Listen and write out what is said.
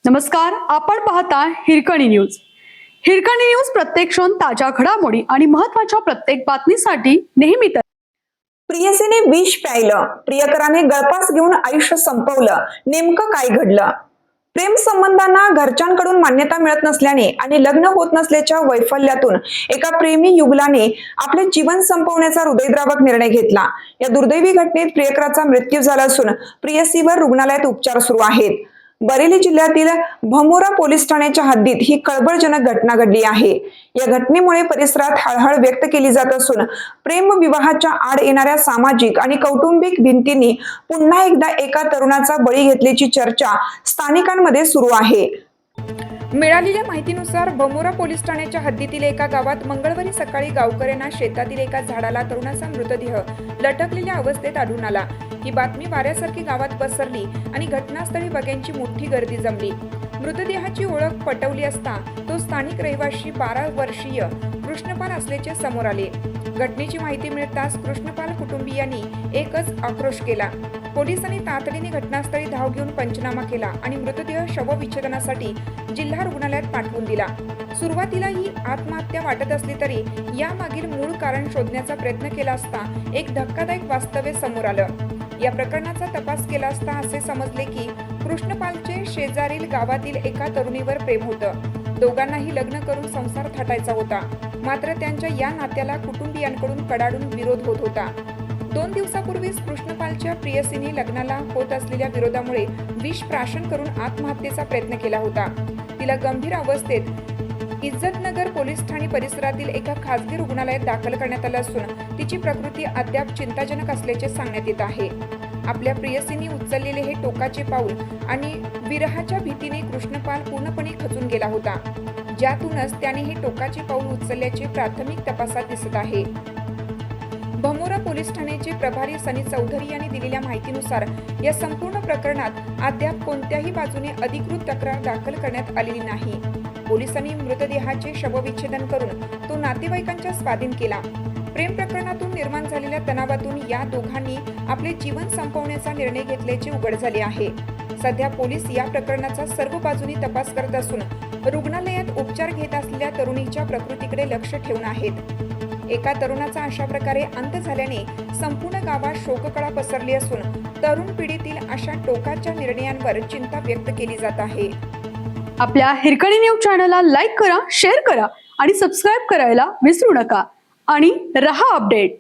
नमस्कार, आपण पाहता हिरकणी न्यूज. हिरकणी न्यूज प्रत्येक क्षण ताज्या घडामोडी आणि महत्त्वाच्या प्रत्येक बातमीसाठी नेहमी तर. प्रियसीने विष प्यायलं, प्रियकराने गळफास घेऊन आयुष्य संपवलं. नेमकं काय घडलं? प्रेम संबंधांना घरच्यांकडून मान्यता मिळत नसल्याने आणि लग्न होत नसल्याच्या वैफल्यातून एका प्रेमी युगलाने आपले जीवन संपवण्याचा हृदयद्रावक निर्णय घेतला. या दुर्दैवी घटनेत प्रियकराचा मृत्यू झाला असून प्रियसीवर रुग्णालयात उपचार सुरू आहेत. बरेली जिल्ह्यातील भमोरा पोलीस ठाण्याच्या हद्दीत ही कळबळजनक घटना घडली आहे. या घटनेमुळे परिसरात हळहळ व्यक्त केली जात असून प्रेम विवाहाच्या आड येणाऱ्या सामाजिक आणि कौटुंबिक भिंतींनी पुन्हा एकदा एका तरुणाचा बळी घेतल्याची चर्चा स्थानिकांमध्ये सुरू आहे. मिळालेल्या माहितीनुसार भमोरा पोलीस ठाण्याच्या हद्दीतील एका गावात मंगळवारी सकाळी गावकऱ्यांना शेतातील एका झाडाला तरुणाचा मृतदेह लटकलेल्या अवस्थेत आढळून आला. ही बातमी वाऱ्यासारखी गावात पसरली आणि घटनास्थळी बघ्यांची मोठी गर्दी जमली. मृतदेहाची ओळख पटवली असता तो स्थानिक रहिवासी 12 वर्षीय कृष्णपाल असल्याचे समोर आले. घटनेची माहिती मिळताच कृष्णपाल कुटुंबियांनी एकच आक्रोश केला. पोलिसांनी तातडीने घटनास्थळी धाव घेऊन पंचनामा केला आणि मृतदेह शवविच्छेदनासाठी जिल्हा रुग्णालयात पाठवून दिला. सुरुवातीला ही आत्महत्या वाटत असली तरी यामागील मूळ कारण शोधण्याचा प्रयत्न केला असता एक धक्कादायक वास्तव्य समोर आलं. या प्रकरणाचा तपास केला असता असे समजले की कृष्णपालचे शेजारील गावातील एका तरुणीवर प्रेम होतं. दोघांनाही लग्न करून संसार थाटायचा होता. मात्र त्यांच्या या नात्याला कुटुंबियांकडून कडाडून विरोध होत होता. 2 दिवसापूर्वीच कृष्णपालच्या प्रियसीने लग्नाला होत असलेल्या विरोधामुळे विष प्राशन करून आत्महत्येचा प्रयत्न केला होता. तिला गंभीर अवस्थेत इज्जतनगर पोलीस ठाणे परिसरातील एका खासगी रुग्णालयात दाखल करण्यात आलं असून तिची प्रकृती अद्याप चिंताजनक असल्याचे सांगण्यात येत आहे. आपल्या प्रियसीने उचललेले हे टोकाचे पाऊल आणि विरहाच्या भीतीने कृष्णपाल पूर्णपणे खचून गेला होता. ज्यातूनच त्याने हे टोकाचे पाऊल उचलल्याचे प्राथमिक तपासात दिसत आहे. भमोरा पोलीस ठाण्याचे प्रभारी सनी चौधरी यांनी दिलेल्या माहितीनुसार या संपूर्ण प्रकरणात अद्याप कोणत्याही बाजूने अधिकृत तक्रार दाखल करण्यात आलेली नाही. पोलिसांनी मृतदेहाचे शवविच्छेदन करून तो नातेवाईकांच्या स्वाधीन केला. प्रेम प्रकरणातून निर्माण झालेल्या तणावातून या दोघांनी आपले जीवन संपवण्याचा निर्णय घेतल्याचे उघड झाले आहे. सध्या पोलीस या प्रकरणाचा सर्व बाजूनी तपास करत असून रुग्णालयात उपचार घेत असलेल्या तरुणीच्या प्रकृतीकडे लक्ष ठेवून आहेत. एका तरुणाचा अशा प्रकारे अंत झाल्याने संपूर्ण गावात शोककळा पसरली असून तरुण पिढीतील अशा टोकाच्या निर्णयांवर चिंता व्यक्त केली जात आहे. आपल्या हिरकणी न्यूज चॅनलला लाईक करा, शेअर करा आणि सबस्क्राईब करायला विसरू नका आणि रहा अपडेट.